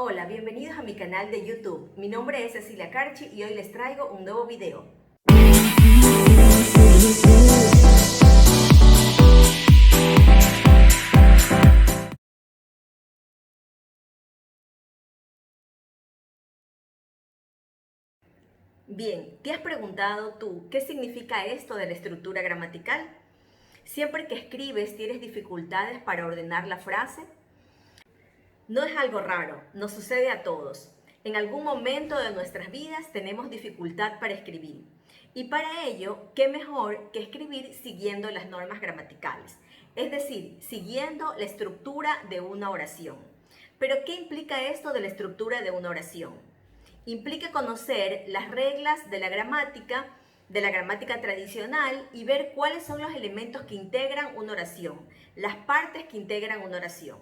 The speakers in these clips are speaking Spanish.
Hola, bienvenidos a mi canal de YouTube. Mi nombre es Cecilia Carchi y hoy les traigo un nuevo video. Bien, ¿te has preguntado tú qué significa esto de la estructura gramatical? Siempre que escribes, ¿tienes dificultades para ordenar la frase? No es algo raro, nos sucede a todos. En algún momento de nuestras vidas tenemos dificultad para escribir. Y para ello, ¿qué mejor que escribir siguiendo las normas gramaticales? Es decir, siguiendo la estructura de una oración. Pero ¿qué implica esto de la estructura de una oración? Implica conocer las reglas de la gramática tradicional y ver cuáles son los elementos que integran una oración, las partes que integran una oración.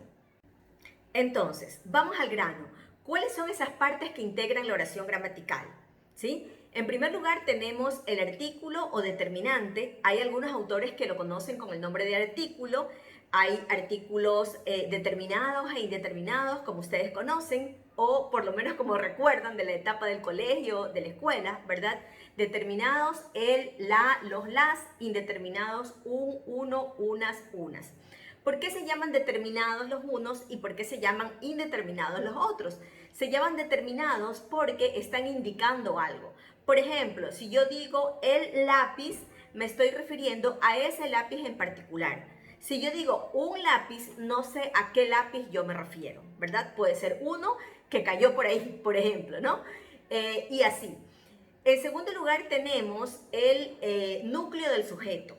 Entonces, vamos al grano. ¿Cuáles son esas partes que integran la oración gramatical? ¿Sí? En primer lugar tenemos el artículo o determinante. Hay algunos autores que lo conocen con el nombre de artículo. Hay artículos determinados e indeterminados, como ustedes conocen, o por lo menos como recuerdan de la etapa del colegio, de la escuela, ¿verdad? Determinados el, la, los, las, indeterminados un, uno, unas, unas. ¿Por qué se llaman determinados los unos y por qué se llaman indeterminados los otros? Se llaman determinados porque están indicando algo. Por ejemplo, si yo digo el lápiz, me estoy refiriendo a ese lápiz en particular. Si yo digo un lápiz, no sé a qué lápiz yo me refiero, ¿verdad? Puede ser uno que cayó por ahí, por ejemplo, ¿no? Y así. En segundo lugar tenemos el núcleo del sujeto.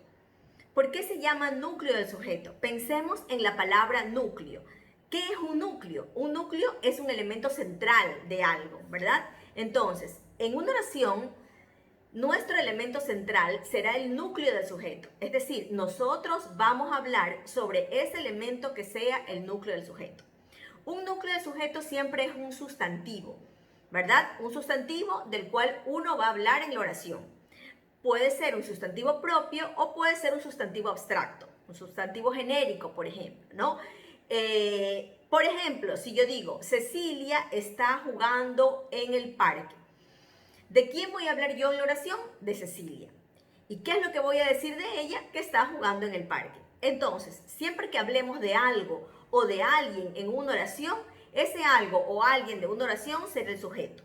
¿Por qué se llama núcleo del sujeto? Pensemos en la palabra núcleo. ¿Qué es un núcleo? Un núcleo es un elemento central de algo, ¿verdad? Entonces, en una oración, nuestro elemento central será el núcleo del sujeto. Es decir, nosotros vamos a hablar sobre ese elemento que sea el núcleo del sujeto. Un núcleo del sujeto siempre es un sustantivo, ¿verdad? Un sustantivo del cual uno va a hablar en la oración. Puede ser un sustantivo propio o puede ser un sustantivo abstracto, un sustantivo genérico, por ejemplo, ¿no? Por ejemplo, si yo digo, Cecilia está jugando en el parque. ¿De quién voy a hablar yo en la oración? De Cecilia. ¿Y qué es lo que voy a decir de ella? Que está jugando en el parque. Entonces, siempre que hablemos de algo o de alguien en una oración, ese algo o alguien de una oración será el sujeto.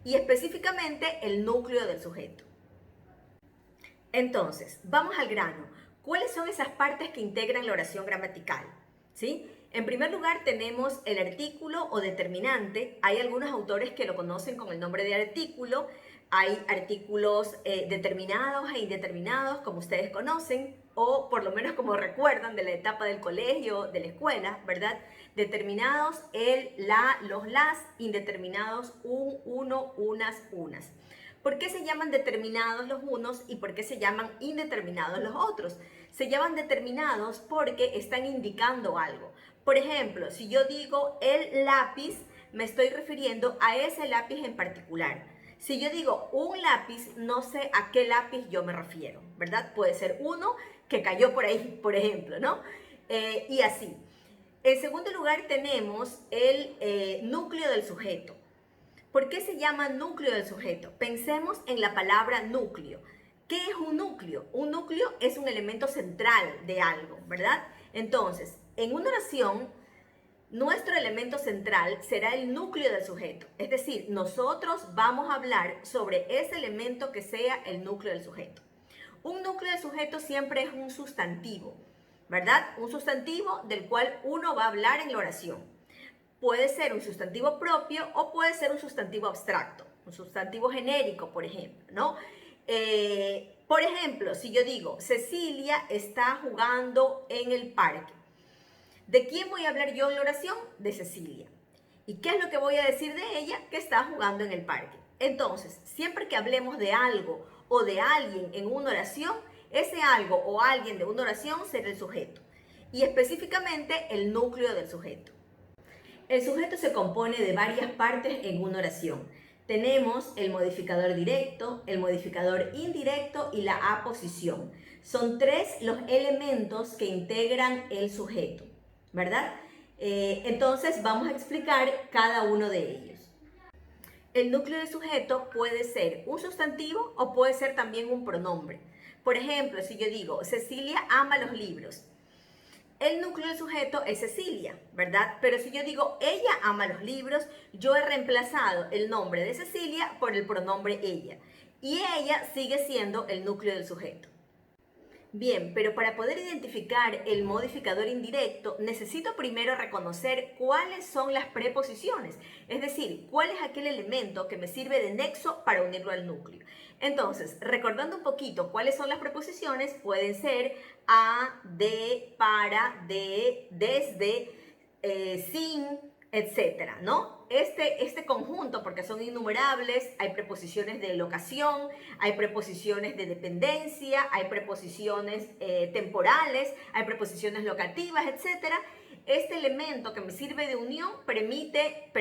Y específicamente el núcleo del sujeto. Entonces, vamos al grano. ¿Cuáles son esas partes que integran la oración gramatical? ¿Sí? En primer lugar tenemos el artículo o determinante. Hay algunos autores que lo conocen con el nombre de artículo. Hay artículos determinados e indeterminados, como ustedes conocen, o por lo menos como recuerdan de la etapa del colegio, de la escuela, ¿verdad? Determinados el, la, los, las, indeterminados un, uno, unas, unas. ¿Por qué se llaman determinados los unos y por qué se llaman indeterminados los otros? Se llaman determinados porque están indicando algo. Por ejemplo, si yo digo el lápiz, me estoy refiriendo a ese lápiz en particular. Si yo digo un lápiz, no sé a qué lápiz yo me refiero, ¿verdad? Puede ser uno que cayó por ahí, por ejemplo, ¿no? Y así. En segundo lugar tenemos el núcleo del sujeto. ¿Por qué se llama núcleo del sujeto? Pensemos en la palabra núcleo. ¿Qué es un núcleo? Un núcleo es un elemento central de algo, ¿verdad? Entonces, en una oración, nuestro elemento central será el núcleo del sujeto. Es decir, nosotros vamos a hablar sobre ese elemento que sea el núcleo del sujeto. Un núcleo del sujeto siempre es un sustantivo, ¿verdad? Un sustantivo del cual uno va a hablar en la oración. Puede ser un sustantivo propio o puede ser un sustantivo abstracto, un sustantivo genérico, por ejemplo, ¿no? Por ejemplo, si yo digo, Cecilia está jugando en el parque. ¿De quién voy a hablar yo en la oración? De Cecilia. ¿Y qué es lo que voy a decir de ella? Que está jugando en el parque. Entonces, siempre que hablemos de algo o de alguien en una oración, ese algo o alguien de una oración será el sujeto. Y específicamente el núcleo del sujeto. El sujeto se compone de varias partes en una oración. Tenemos el modificador directo, el modificador indirecto y la aposición. Son tres los elementos que integran el sujeto, ¿verdad? Entonces vamos a explicar cada uno de ellos. El núcleo del sujeto puede ser un sustantivo o puede ser también un pronombre. Por ejemplo, si yo digo, Cecilia ama los libros, el núcleo del sujeto es Cecilia, ¿verdad? Pero si yo digo, ella ama los libros, yo he reemplazado el nombre de Cecilia por el pronombre ella. Y ella sigue siendo el núcleo del sujeto. Bien, pero para poder identificar el modificador indirecto, necesito primero reconocer cuáles son las preposiciones, es decir, cuál es aquel elemento que me sirve de nexo para unirlo al núcleo. Entonces, recordando un poquito cuáles son las preposiciones, pueden ser a, de, para, de, desde, sin, etcétera, ¿no? Este conjunto, porque son innumerables, hay preposiciones de locación, hay preposiciones de dependencia, hay preposiciones temporales, hay preposiciones locativas, etcétera. Este elemento que me sirve de unión permite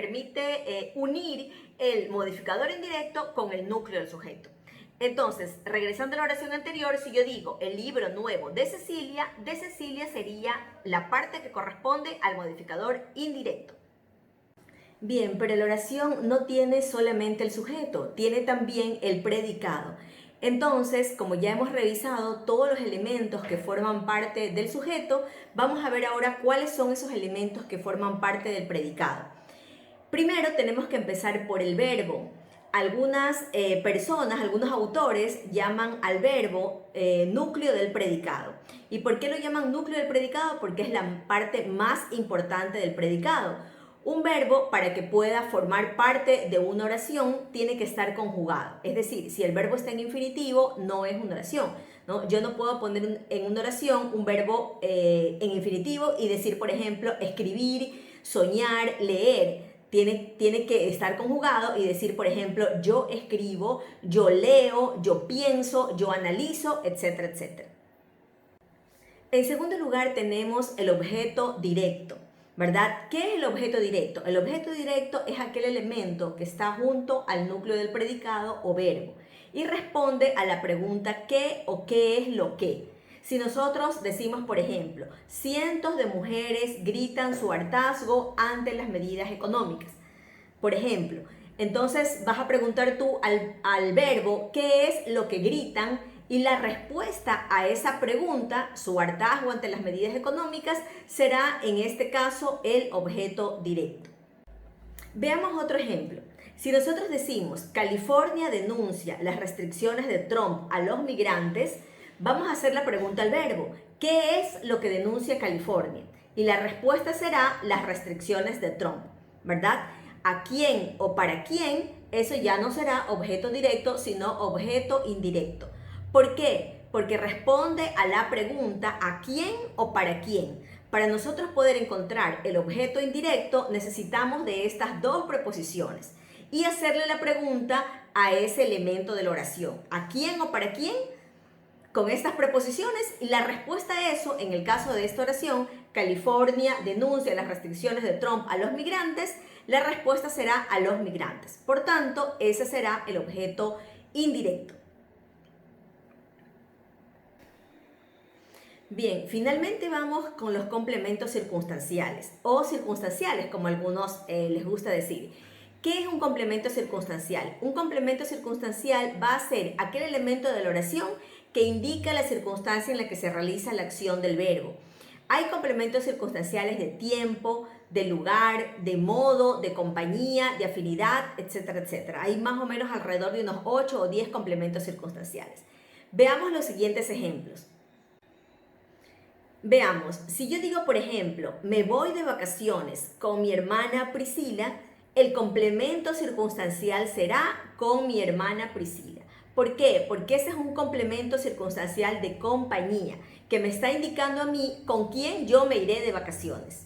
unir el modificador indirecto con el núcleo del sujeto. Entonces, regresando a la oración anterior, si yo digo el libro nuevo de Cecilia sería la parte que corresponde al modificador indirecto. Bien, pero la oración no tiene solamente el sujeto, tiene también el predicado. Entonces, como ya hemos revisado todos los elementos que forman parte del sujeto, vamos a ver ahora cuáles son esos elementos que forman parte del predicado. Primero tenemos que empezar por el verbo. Algunas personas, algunos autores llaman al verbo núcleo del predicado. ¿Y por qué lo llaman núcleo del predicado? Porque es la parte más importante del predicado. Un verbo, para que pueda formar parte de una oración, tiene que estar conjugado. Es decir, si el verbo está en infinitivo, no es una oración, ¿no? Yo no puedo poner en una oración un verbo en infinitivo y decir, por ejemplo, escribir, soñar, leer. Tiene que estar conjugado y decir, por ejemplo, yo escribo, yo leo, yo pienso, yo analizo, etcétera, etcétera. En segundo lugar tenemos el objeto directo, ¿verdad? ¿Qué es el objeto directo? El objeto directo es aquel elemento que está junto al núcleo del predicado o verbo y responde a la pregunta ¿qué o qué es lo que? Si nosotros decimos, por ejemplo, cientos de mujeres gritan su hartazgo ante las medidas económicas, por ejemplo, entonces vas a preguntar tú al verbo qué es lo que gritan y la respuesta a esa pregunta, su hartazgo ante las medidas económicas, será en este caso el objeto directo. Veamos otro ejemplo. Si nosotros decimos California denuncia las restricciones de Trump a los migrantes, vamos a hacer la pregunta al verbo, ¿qué es lo que denuncia California? Y la respuesta será las restricciones de Trump, ¿verdad? ¿A quién o para quién? Eso ya no será objeto directo, sino objeto indirecto. ¿Por qué? Porque responde a la pregunta ¿a quién o para quién? Para nosotros poder encontrar el objeto indirecto necesitamos de estas dos preposiciones y hacerle la pregunta a ese elemento de la oración. ¿A quién o para quién? Con estas preposiciones y la respuesta a eso, en el caso de esta oración, California denuncia las restricciones de Trump a los migrantes, la respuesta será a los migrantes. Por tanto, ese será el objeto indirecto. Bien, finalmente vamos con los complementos circunstanciales o circunstanciales, como a algunos les gusta decir. ¿Qué es un complemento circunstancial? Un complemento circunstancial va a ser aquel elemento de la oración que indica la circunstancia en la que se realiza la acción del verbo. Hay complementos circunstanciales de tiempo, de lugar, de modo, de compañía, de afinidad, etcétera, etcétera. Hay más o menos alrededor de unos 8 o 10 complementos circunstanciales. Veamos los siguientes ejemplos. Veamos, si yo digo, por ejemplo, me voy de vacaciones con mi hermana Priscila, el complemento circunstancial será con mi hermana Priscila. ¿Por qué? Porque ese es un complemento circunstancial de compañía que me está indicando a mí con quién yo me iré de vacaciones.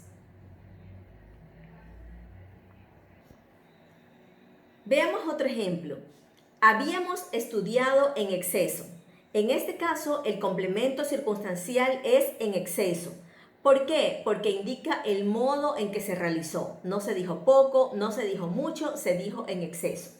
Veamos otro ejemplo. Habíamos estudiado en exceso. En este caso, el complemento circunstancial es en exceso. ¿Por qué? Porque indica el modo en que se realizó. No se dijo poco, no se dijo mucho, se dijo en exceso.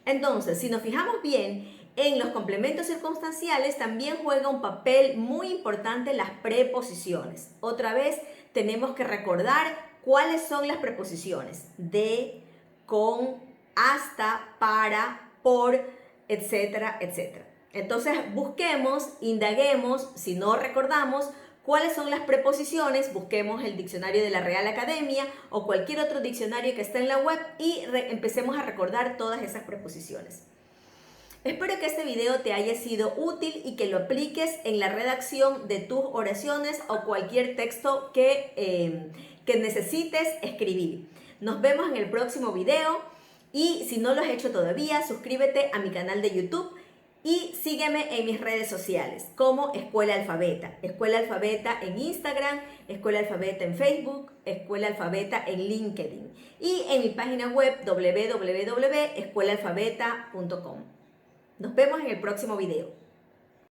Entonces, si nos fijamos bien, en los complementos circunstanciales también juega un papel muy importante las preposiciones. Otra vez, tenemos que recordar cuáles son las preposiciones de, con, hasta, para, por, etcétera, etcétera. Entonces busquemos, indaguemos, si no recordamos, cuáles son las preposiciones, busquemos el diccionario de la Real Academia o cualquier otro diccionario que esté en la web y empecemos a recordar todas esas preposiciones. Espero que este video te haya sido útil y que lo apliques en la redacción de tus oraciones o cualquier texto que necesites escribir. Nos vemos en el próximo video y si no lo has hecho todavía, suscríbete a mi canal de YouTube y sígueme en mis redes sociales como Escuela Alfabeta. Escuela Alfabeta en Instagram, Escuela Alfabeta en Facebook, Escuela Alfabeta en LinkedIn y en mi página web www.escuelaalfabeta.com. Nos vemos en el próximo video.